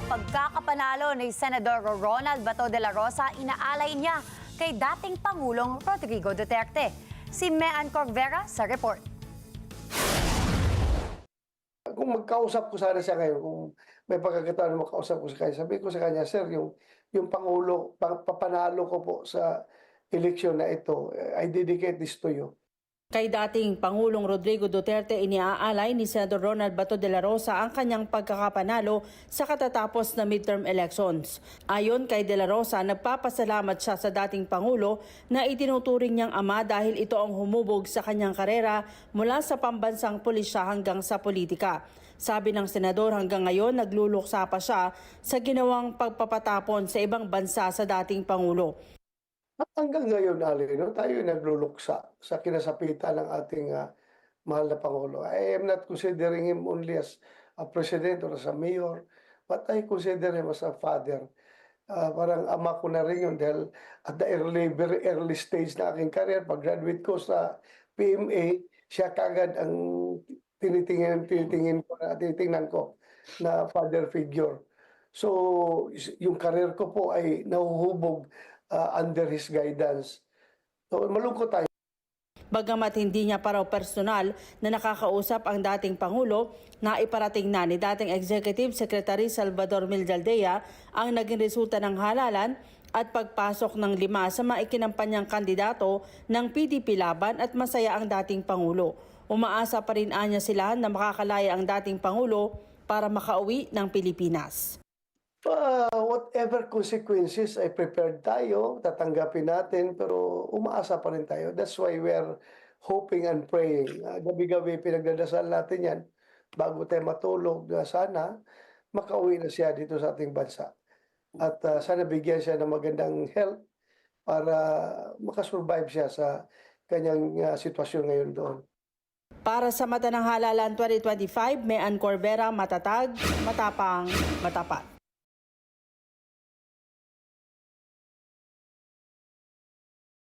pagkakapanalo ni Senador Ronald Bato de la Rosa inaalay niya kay dating Pangulong Rodrigo Duterte. Si Mean Corvera sa report. Kung magkausap ko sana siya ngayon, kung may pagkakataon na makausap ko sa kanya, sabi ko sa kanya, sir, yung Pangulo, papanalo ko po sa eleksyon na ito, I dedicate this to you. Kay dating Pangulong Rodrigo Duterte, iniaalay ni Senador Ronald Bato de la Rosa ang kanyang pagkakapanalo sa katatapos na midterm elections. Ayon kay de la Rosa, nagpapasalamat siya sa dating Pangulo na itinuturing niyang ama dahil ito ang humubog sa kanyang karera mula sa pambansang pulisya hanggang sa politika. Sabi ng senador, hanggang ngayon nagluluksa pa siya sa ginawang pagpapatapon sa ibang bansa sa dating Pangulo. At hanggang ngayon, Alino, tayo nagluluksa sa kinasapitan ng ating mahal na Pangulo. I am not considering him only as a president or as a mayor, but I consider him as a father. Parang ama ko na rin yun dahil at the very early stage na aking career, pag-graduate ko sa PMA, siya kagad ang tinitingnan ko na father figure. So, yung career ko po ay nahuhubog under his guidance. So, malungkot tayo. Bagamat hindi niya pa raw personal na nakakausap ang dating Pangulo, naiparating na ni dating Executive Secretary Salvador Mildaldea ang naging resulta ng halalan at pagpasok ng 5 sa maikinampanyang kandidato ng PDP Laban at masaya ang dating Pangulo. Umaasa pa rin anya sila na makakalaya ang dating Pangulo para makauwi ng Pilipinas. Whatever consequences ay prepared tayo, tatanggapin natin, pero umaasa pa rin tayo. That's why we're hoping and praying. Gabi-gabi pinagdadasal natin yan bago tayo matulog na sana makauwi na siya dito sa ating bansa. At sana bigyan siya ng magandang health para makasurvive siya sa kanyang sitwasyon ngayon doon. Para sa Mata ng Halalan 2025, Mean Corvera, matatag, matapang, matapat.